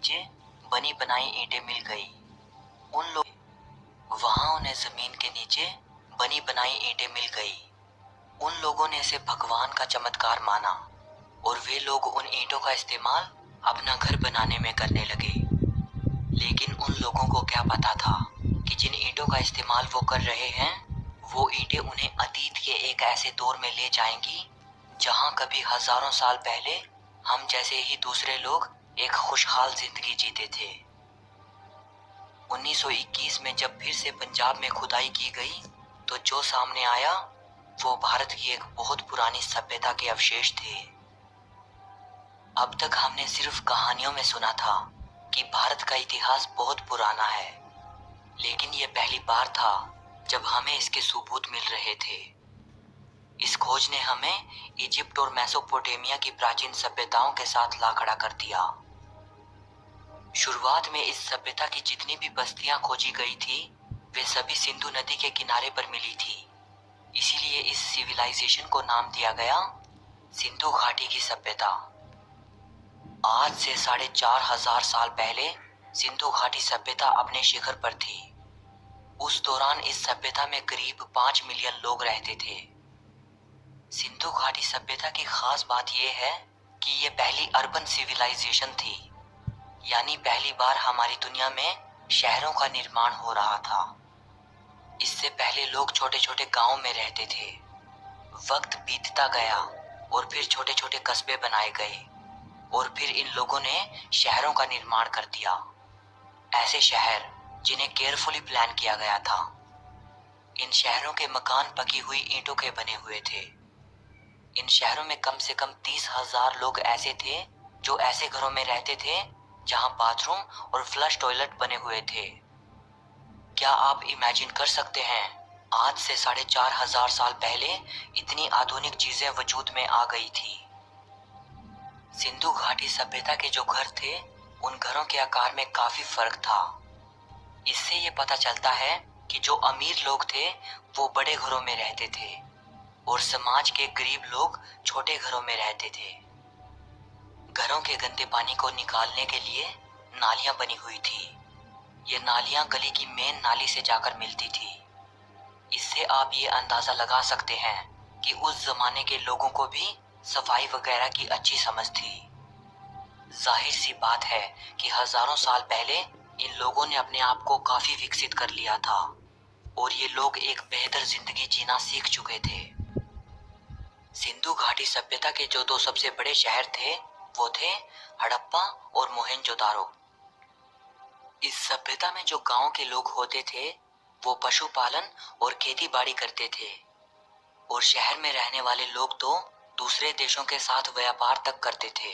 नीचे बनी बनाई ईंटें मिल गई। उन लोग वहां उन्हें जमीन के नीचे बनी बनाई ईंटें मिल गई। उन लोगों ने इसे भगवान का चमत्कार माना और वे लोग उन ईंटों का इस्तेमाल अपना घर बनाने में करने लगे। लेकिन उन लोगों को क्या पता था कि जिन ईंटों का इस्तेमाल वो कर रहे हैं वो ईंटें उन्हें अतीत के एक ऐसे दौर में ले जाएंगी जहां कभी हजारों साल पहले हम जैसे ही दूसरे लोग एक खुशहाल जिंदगी जीते थे। 1921 में जब फिर से पंजाब में खुदाई की गई तो जो सामने आया वो भारत की एक बहुत पुरानी सभ्यता के अवशेष थे। अब तक हमने सिर्फ कहानियों में सुना था कि भारत का इतिहास बहुत पुराना है, लेकिन ये पहली बार था जब हमें इसके सबूत मिल रहे थे। इस खोज ने हमें इजिप्ट और मेसोपोटामिया की प्राचीन सभ्यताओं के साथ ला खड़ा कर दिया। शुरुआत में इस सभ्यता की जितनी भी बस्तियां खोजी गई थी वे सभी सिंधु नदी के किनारे पर मिली थी। इसीलिए इस सिविलाइजेशन को नाम दिया गया सिंधु घाटी की सभ्यता। आज से 4,500 साल पहले सिंधु घाटी सभ्यता अपने शिखर पर थी। उस दौरान इस सभ्यता में करीब 5 मिलियन लोग रहते थे। सिंधु घाटी सभ्यता की खास बात यह है कि ये पहली अर्बन सिविलाइजेशन थी, यानी पहली बार हमारी दुनिया में शहरों का निर्माण हो रहा था। इससे पहले लोग छोटे छोटे गांवों में रहते थे। वक्त बीतता गया और फिर छोटे छोटे कस्बे बनाए गए और फिर इन लोगों ने शहरों का निर्माण कर दिया। ऐसे शहर जिन्हें केयरफुली प्लान किया गया था। इन शहरों के मकान पकी हुई ईंटों के बने हुए थे। इन शहरों में कम से कम 30,000 लोग ऐसे थे जो ऐसे घरों में रहते थे जहां बाथरूम और फ्लश टॉयलेट बने हुए थे। क्या आप इमेजिन कर सकते हैं, आज से 4,500 साल पहले इतनी आधुनिक चीजें वजूद में आ गई थी। सिंधु घाटी सभ्यता के जो घर थे उन घरों के आकार में काफी फर्क था। इससे ये पता चलता है कि जो अमीर लोग थे वो बड़े घरों में रहते थे और समाज के गरीब लोग छोटे घरों में रहते थे। घरों के गंदे पानी को निकालने के लिए नालियां बनी हुई थी। ये नालियां गली की मेन नाली से जाकर मिलती थी। इससे आप ये अंदाजा लगा सकते हैं कि उस जमाने के लोगों को भी सफाई वगैरह की अच्छी समझ थी। जाहिर सी बात है कि हजारों साल पहले इन लोगों ने अपने आप को काफी विकसित कर लिया था और ये लोग एक बेहतर जिंदगी जीना सीख चुके थे। सिंधु घाटी सभ्यता के जो दो सबसे बड़े शहर थे वो थे हड़प्पा और मोहेंजोदारो। इस सभ्यता में जो गांव के लोग होते थे वो पशुपालन और खेती बाड़ी करते थे और शहर में रहने वाले लोग तो दूसरे देशों के साथ व्यापार तक करते थे।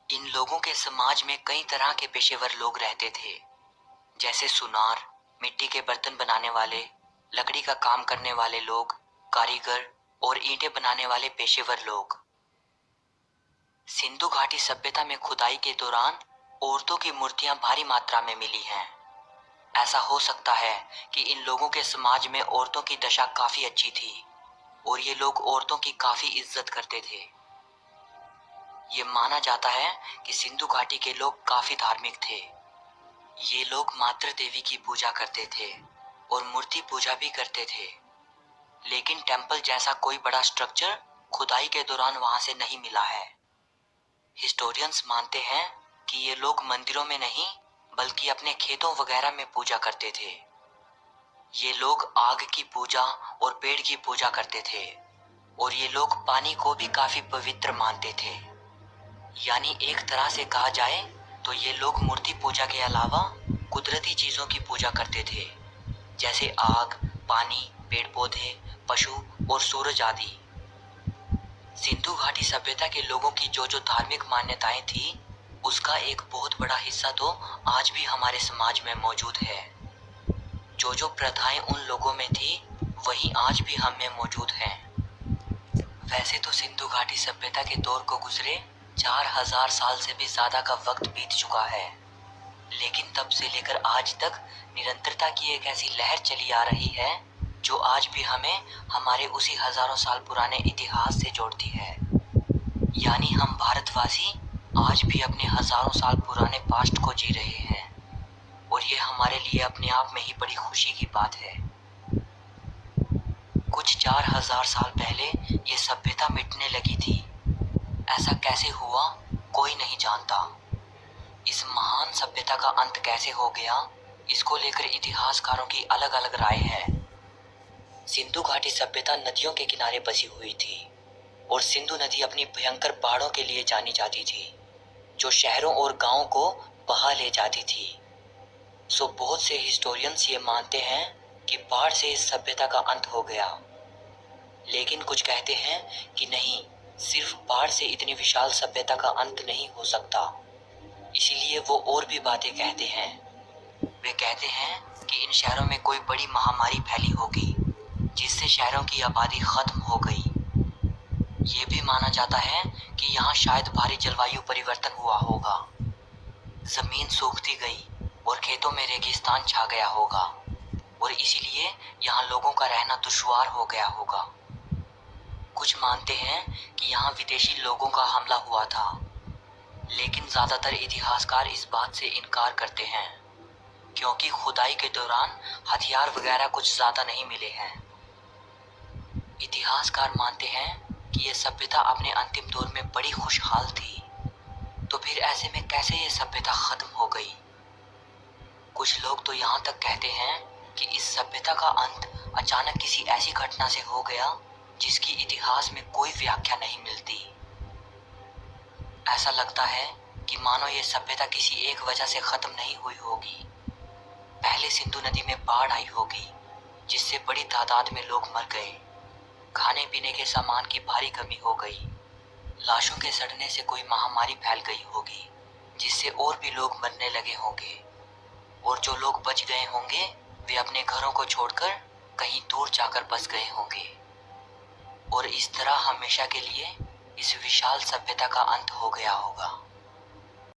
इन लोगों के समाज में कई तरह के पेशेवर लोग रहते थे, जैसे सुनार, मिट्टी के बर्तन बनाने वाले, लकड़ी का काम करने वाले लोग, कारीगर और ईंटें बनाने वाले पेशेवर लोग। सिंधु घाटी सभ्यता में खुदाई के दौरान औरतों की मूर्तियां भारी मात्रा में मिली हैं। ऐसा हो सकता है कि इन लोगों के समाज में औरतों की दशा काफी अच्छी थी और ये लोग औरतों की काफी इज्जत करते थे। ये माना जाता है कि सिंधु घाटी के लोग काफी धार्मिक थे। ये लोग मातृ देवी की पूजा करते थे और मूर्ति पूजा भी करते थे, लेकिन टेंपल जैसा कोई बड़ा स्ट्रक्चर खुदाई के दौरान वहां से नहीं मिला है। हिस्टोरियंस मानते हैं कि ये लोग मंदिरों में नहीं बल्कि अपने खेतों वगैरह में पूजा करते थे। ये लोग आग की पूजा और पेड़ की पूजा करते थे और ये लोग पानी को भी काफी पवित्र मानते थे। यानी एक तरह से कहा जाए तो ये लोग मूर्ति पूजा के अलावा कुदरती चीजों की पूजा करते थे, जैसे आग, पानी, पेड़ पौधे, पशु और सूरज आदि। सिंधु घाटी सभ्यता के लोगों की जो जो धार्मिक मान्यताएं थी उसका एक बहुत बड़ा हिस्सा तो आज भी हमारे समाज में मौजूद है। जो जो प्रथाएं उन लोगों में थी वही आज भी हम में मौजूद हैं। वैसे तो सिंधु घाटी सभ्यता के दौर को गुजरे 4,000 साल से भी ज्यादा का वक्त बीत चुका है, लेकिन तब से लेकर आज तक निरंतरता की एक ऐसी लहर चली आ रही है जो आज भी हमें हमारे उसी हजारों साल पुराने इतिहास से जोड़ती है। यानी हम भारतवासी आज भी अपने हजारों साल पुराने पास्ट को जी रहे हैं और ये हमारे लिए अपने आप में ही बड़ी खुशी की बात है। कुछ 4000 साल पहले ये सभ्यता मिटने लगी थी। ऐसा कैसे हुआ, कोई नहीं जानता। इस महान सभ्यता का अंत कैसे हो गया, इसको लेकर इतिहासकारों की अलग अलग राय है। सिंधु घाटी सभ्यता नदियों के किनारे बसी हुई थी और सिंधु नदी अपनी भयंकर बाढ़ों के लिए जानी जाती थी, जो शहरों और गांवों को बहा ले जाती थी। बहुत से हिस्टोरियंस ये मानते हैं कि बाढ़ से इस सभ्यता का अंत हो गया, लेकिन कुछ कहते हैं कि नहीं, सिर्फ बाढ़ से इतनी विशाल सभ्यता का अंत नहीं हो सकता। इसीलिए वो और भी बातें कहते हैं। वे कहते हैं कि इन शहरों में कोई बड़ी महामारी फैली होगी, जिससे शहरों की आबादी खत्म हो गई। ये भी माना जाता है कि यहाँ शायद भारी जलवायु परिवर्तन हुआ होगा, जमीन सूखती गई और खेतों में रेगिस्तान छा गया होगा और इसीलिए यहाँ लोगों का रहना दुश्वार हो गया होगा। कुछ मानते हैं कि यहाँ विदेशी लोगों का हमला हुआ था, लेकिन ज्यादातर इतिहासकार इस बात से इनकार करते हैं, क्योंकि खुदाई के दौरान हथियार वगैरह कुछ ज्यादा नहीं मिले हैं। इतिहासकार मानते हैं कि यह सभ्यता अपने अंतिम दौर में बड़ी खुशहाल थी, तो फिर ऐसे में कैसे ये सभ्यता खत्म हो गई। कुछ लोग तो यहाँ तक कहते हैं कि इस सभ्यता का अंत अचानक किसी ऐसी घटना से हो गया जिसकी इतिहास में कोई व्याख्या नहीं मिलती। ऐसा लगता है कि मानो ये सभ्यता किसी एक वजह से खत्म नहीं हुई होगी। पहले सिंधु नदी में बाढ़ आई होगी, जिससे बड़ी तादाद में लोग मर गए। खाने पीने के सामान की भारी कमी हो गई। लाशों के सड़ने से कोई महामारी फैल गई होगी, जिससे और भी लोग मरने लगे होंगे। और जो लोग बच गए होंगे वे अपने घरों को छोड़कर कहीं दूर जाकर बस गए होंगे। और इस तरह हमेशा के लिए इस विशाल सभ्यता का अंत हो गया होगा।